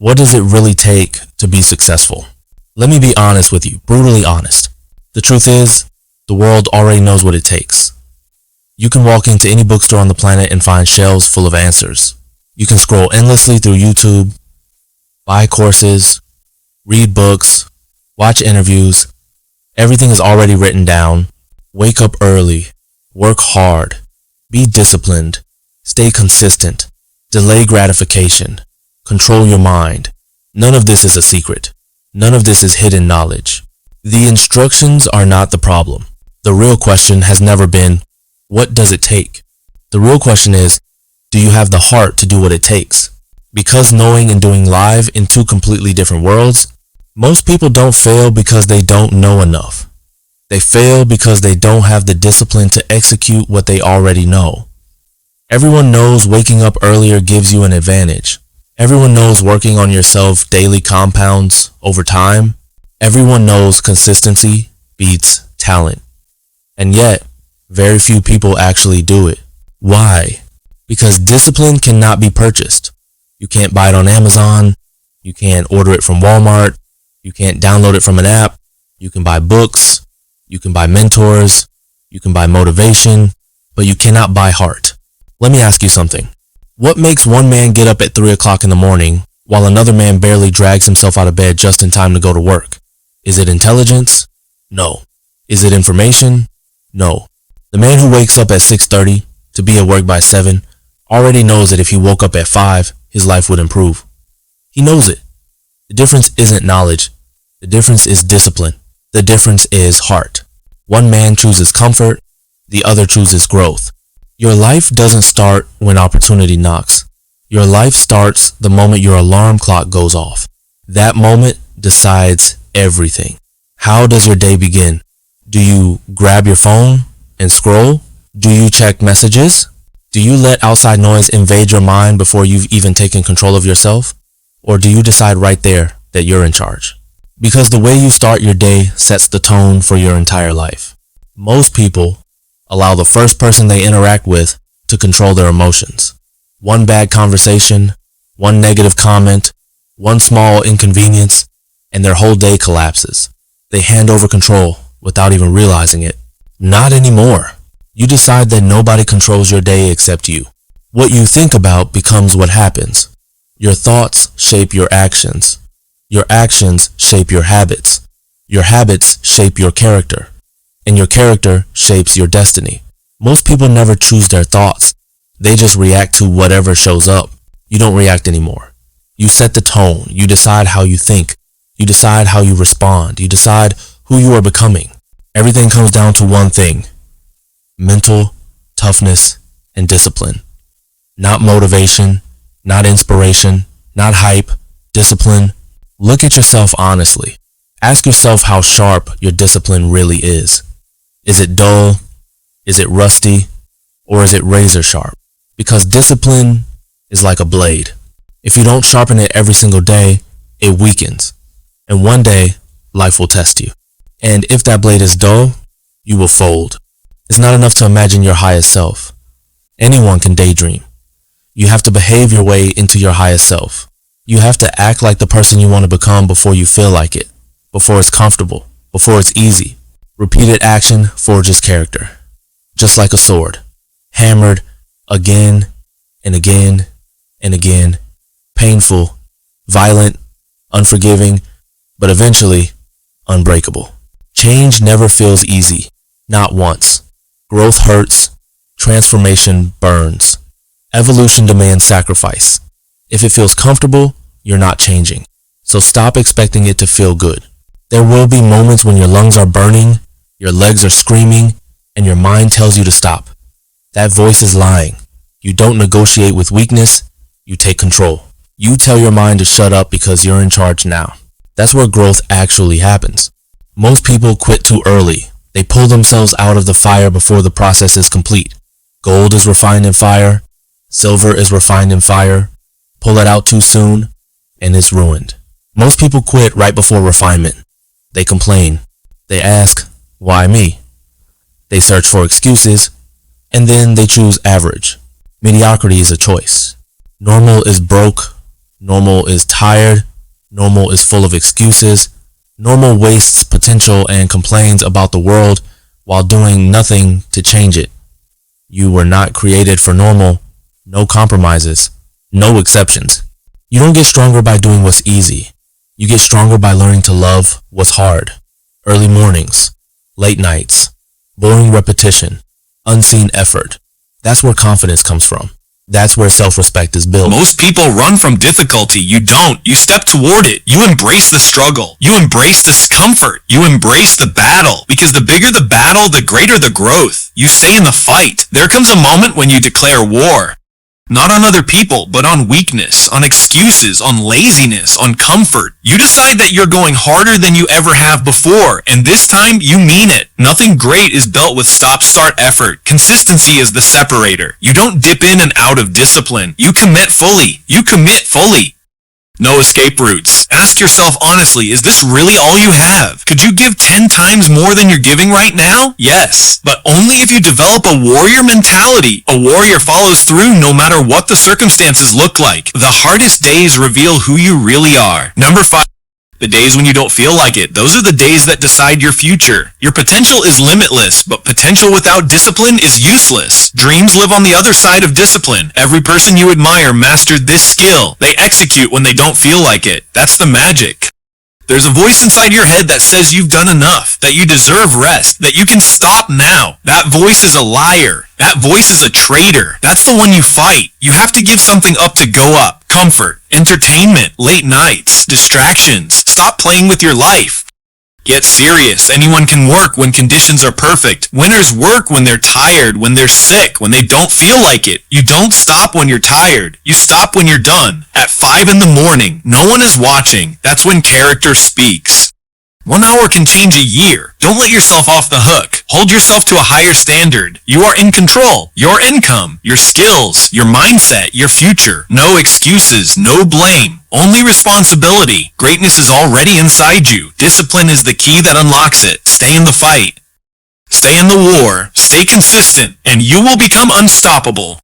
What does it really take to be successful? Let me be honest with you, brutally honest. The truth is, the world already knows what it takes. You can walk into any bookstore on the planet and find shelves full of answers. You can scroll endlessly through YouTube, buy courses, read books, watch interviews. Everything is already written down. Wake up early, work hard, be disciplined, stay consistent, delay gratification, control your mind. None of this is a secret. None of this is hidden knowledge. The instructions are not the problem. The real question has never been, what does it take? The real question is, do you have the heart to do what it takes? Because knowing and doing live in two completely different worlds, most people don't fail because they don't know enough. They fail because they don't have the discipline to execute what they already know. Everyone knows waking up earlier gives you an advantage. Everyone knows working on yourself daily compounds over time. Everyone knows consistency beats talent. And yet, very few people actually do it. Why? Because discipline cannot be purchased. You can't buy it on Amazon. You can't order it from Walmart. You can't download it from an app. You can buy books. You can buy mentors. You can buy motivation. But you cannot buy heart. Let me ask you something. What makes one man get up at 3 o'clock in the morning while another man barely drags himself out of bed just in time to go to work? Is it intelligence? No. Is it information? No. The man who wakes up at 6:30 to be at work by 7 already knows that if he woke up at 5, his life would improve. He knows it. The difference isn't knowledge. The difference is discipline. The difference is heart. One man chooses comfort. The other chooses growth. Your life doesn't start when opportunity knocks. Your life starts the moment your alarm clock goes off. That moment decides everything. How does your day begin? Do you grab your phone and scroll? Do you check messages? Do you let outside noise invade your mind before you've even taken control of yourself? Or do you decide right there that you're in charge? Because the way you start your day sets the tone for your entire life. Most people allow the first person they interact with to control their emotions. One bad conversation, one negative comment, one small inconvenience, and their whole day collapses. They hand over control without even realizing it. Not anymore. You decide that nobody controls your day except you. What you think about becomes what happens. Your thoughts shape your actions. Your actions shape your habits. Your habits shape your character. And your character shapes your destiny. Most people never choose their thoughts. They just react to whatever shows up. You don't react anymore. You set the tone. You decide how you think. You decide how you respond. You decide who you are becoming. Everything comes down to one thing: mental toughness and discipline. Not motivation, not inspiration, not hype, discipline. Look at yourself honestly. Ask yourself how sharp your discipline really is. Is it dull? Is it rusty? Or is it razor sharp? Because discipline is like a blade. If you don't sharpen it every single day, it weakens. And one day, life will test you. And if that blade is dull, you will fold. It's not enough to imagine your highest self. Anyone can daydream. You have to behave your way into your highest self. You have to act like the person you want to become before you feel like it, before it's comfortable, before it's easy. Repeated action forges character. Just like a sword, hammered again and again and again. Painful, violent, unforgiving, but eventually unbreakable. Change never feels easy, not once. Growth hurts, transformation burns. Evolution demands sacrifice. If it feels comfortable, you're not changing. So stop expecting it to feel good. There will be moments when your lungs are burning, your legs are screaming, and your mind tells you to stop. That voice is lying. You don't negotiate with weakness, you take control. You tell your mind to shut up because you're in charge now. That's where growth actually happens. Most people quit too early. They pull themselves out of the fire before the process is complete. Gold is refined in fire. Silver is refined in fire. Pull it out too soon, and it's ruined. Most people quit right before refinement. They complain. They ask, why me? They search for excuses, and then they choose average. Mediocrity is a choice. Normal is broke. Normal is tired. Normal is full of excuses. Normal wastes potential and complains about the world while doing nothing to change it. You were not created for normal. No compromises. No exceptions. You don't get stronger by doing what's easy. You get stronger by learning to love what's hard. Early mornings, late nights, boring repetition, unseen effort. That's where confidence comes from. That's where self-respect is built. Most people run from difficulty. You don't. You step toward it. You embrace the struggle. You embrace discomfort. You embrace the battle. Because the bigger the battle, the greater the growth. You stay in the fight. There comes a moment when you declare war. Not on other people, but on weakness, on excuses, on laziness, on comfort. You decide that you're going harder than you ever have before, and this time you mean it. Nothing great is built with stop-start effort. Consistency is the separator. You don't dip in and out of discipline. You commit fully. You commit fully. No escape routes. Ask yourself honestly, is this really all you have? Could you give 10 times more than you're giving right now? Yes, but only if you develop a warrior mentality. A warrior follows through no matter what the circumstances look like. The hardest days reveal who you really are. Number 5. The days when you don't feel like it, those are the days that decide your future. Your potential is limitless, but potential without discipline is useless. Dreams live on the other side of discipline. Every person you admire mastered this skill. They execute when they don't feel like it. That's the magic. There's a voice inside your head that says you've done enough, that you deserve rest, that you can stop now. That voice is a liar. That voice is a traitor. That's the one you fight. You have to give something up to go up. Comfort, entertainment, late nights, distractions. Stop playing with your life. Get serious. Anyone can work when conditions are perfect. Winners work when they're tired, when they're sick, when they don't feel like it. You don't stop when you're tired. You stop when you're done. At 5 in the morning, no one is watching. That's when character speaks. 1 hour can change a year. Don't let yourself off the hook. Hold yourself to a higher standard. You are in control. Your income, your skills, your mindset, your future. No excuses, no blame. Only responsibility. Greatness is already inside you. Discipline is the key that unlocks it. Stay in the fight. Stay in the war. Stay consistent, and you will become unstoppable.